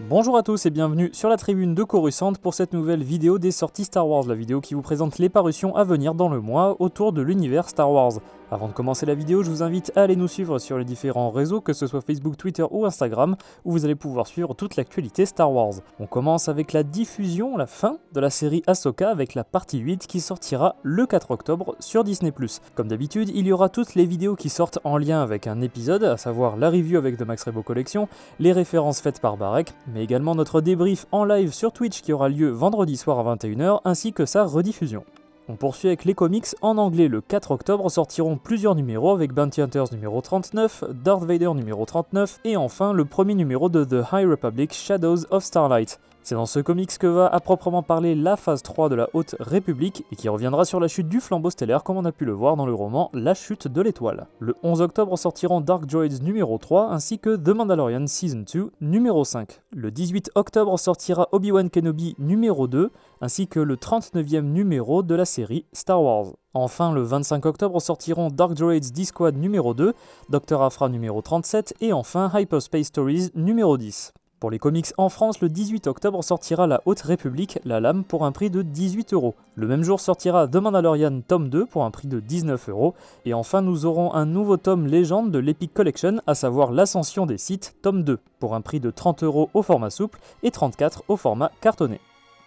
Bonjour à tous et bienvenue sur la tribune de Coruscant pour cette nouvelle vidéo des sorties Star Wars, la vidéo qui vous présente les parutions à venir dans le mois autour de l'univers Star Wars. Avant de commencer la vidéo, je vous invite à aller nous suivre sur les différents réseaux, que ce soit Facebook, Twitter ou Instagram, où vous allez pouvoir suivre toute l'actualité Star Wars. On commence avec la diffusion, la fin de la série Ahsoka avec la partie 8 qui sortira le 4 octobre sur Disney+. Comme d'habitude, il y aura toutes les vidéos qui sortent en lien avec un épisode, à savoir la review avec The Max Rebo Collection, les références faites par Barek, mais également notre débrief en live sur Twitch qui aura lieu vendredi soir à 21h, ainsi que sa rediffusion. On poursuit avec les comics en anglais. Le 4 octobre sortiront plusieurs numéros avec Bounty Hunters numéro 39, Darth Vader numéro 39 et enfin le premier numéro de The High Republic Shadows of Starlight. C'est dans ce comics que va à proprement parler la phase 3 de la Haute République et qui reviendra sur la chute du flambeau stellaire comme on a pu le voir dans le roman La chute de l'étoile. Le 11 octobre sortiront Dark Droids numéro 3 ainsi que The Mandalorian Season 2 numéro 5. Le 18 octobre sortira Obi-Wan Kenobi numéro 2 ainsi que le 39e numéro de la série Star Wars. Enfin, le 25 octobre sortiront Dark Droids D-Squad numéro 2, Dr. Aphra numéro 37 et enfin Hyperspace Stories numéro 10. Pour les comics en France, le 18 octobre sortira La Haute République, La Lame, pour un prix de 18€. Le même jour sortira The Mandalorian tome 2 pour un prix de 19€. Et enfin, nous aurons un nouveau tome légende de l'Epic Collection, à savoir L'Ascension des Sith, tome 2, pour un prix de 30€ au format souple et 34€ au format cartonné.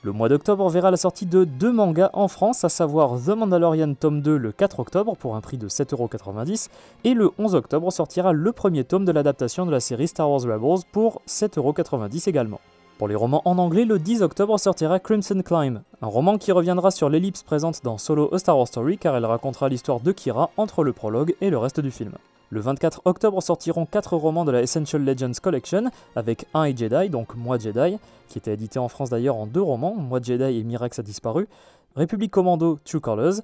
Le mois d'octobre verra la sortie de deux mangas en France, à savoir The Mandalorian tome 2 le 4 octobre pour un prix de 7,90€ et le 11 octobre sortira le premier tome de l'adaptation de la série Star Wars Rebels pour 7,90€ également. Pour les romans en anglais, le 10 octobre sortira Crimson Climb, un roman qui reviendra sur l'ellipse présente dans Solo A Star Wars Story car elle racontera l'histoire de Kira entre le prologue et le reste du film. Le 24 octobre sortiront 4 romans de la Essential Legends Collection, avec Un et Jedi, donc Moi Jedi, qui était édité en France d'ailleurs en 2 romans, Moi Jedi et Mirax a disparu, Republic Commando True Colors,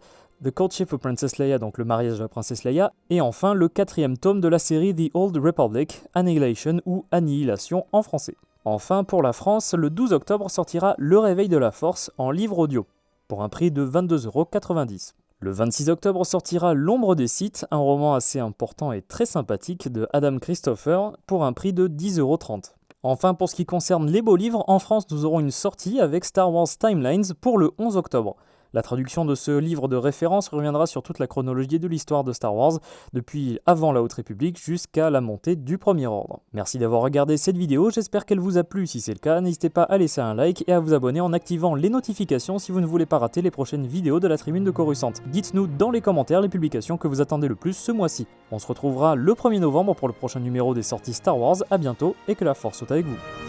The Courtship of Princess Leia, donc le mariage de la princesse Leia, et enfin le 4e tome de la série The Old Republic, Annihilation ou Annihilation en français. Enfin pour la France, le 12 octobre sortira Le Réveil de la Force en livre audio, pour un prix de 22,90€. Le 26 octobre sortira L'Ombre des Sith, un roman assez important et très sympathique de Adam Christopher pour un prix de 10,30€. Enfin, pour ce qui concerne les beaux livres, en France nous aurons une sortie avec Star Wars Timelines pour le 11 octobre. La traduction de ce livre de référence reviendra sur toute la chronologie de l'histoire de Star Wars, depuis avant la Haute République jusqu'à la montée du Premier Ordre. Merci d'avoir regardé cette vidéo, j'espère qu'elle vous a plu. Si c'est le cas, n'hésitez pas à laisser un like et à vous abonner en activant les notifications si vous ne voulez pas rater les prochaines vidéos de la tribune de Coruscant. Dites-nous dans les commentaires les publications que vous attendez le plus ce mois-ci. On se retrouvera le 1er novembre pour le prochain numéro des sorties Star Wars, à bientôt et que la force soit avec vous.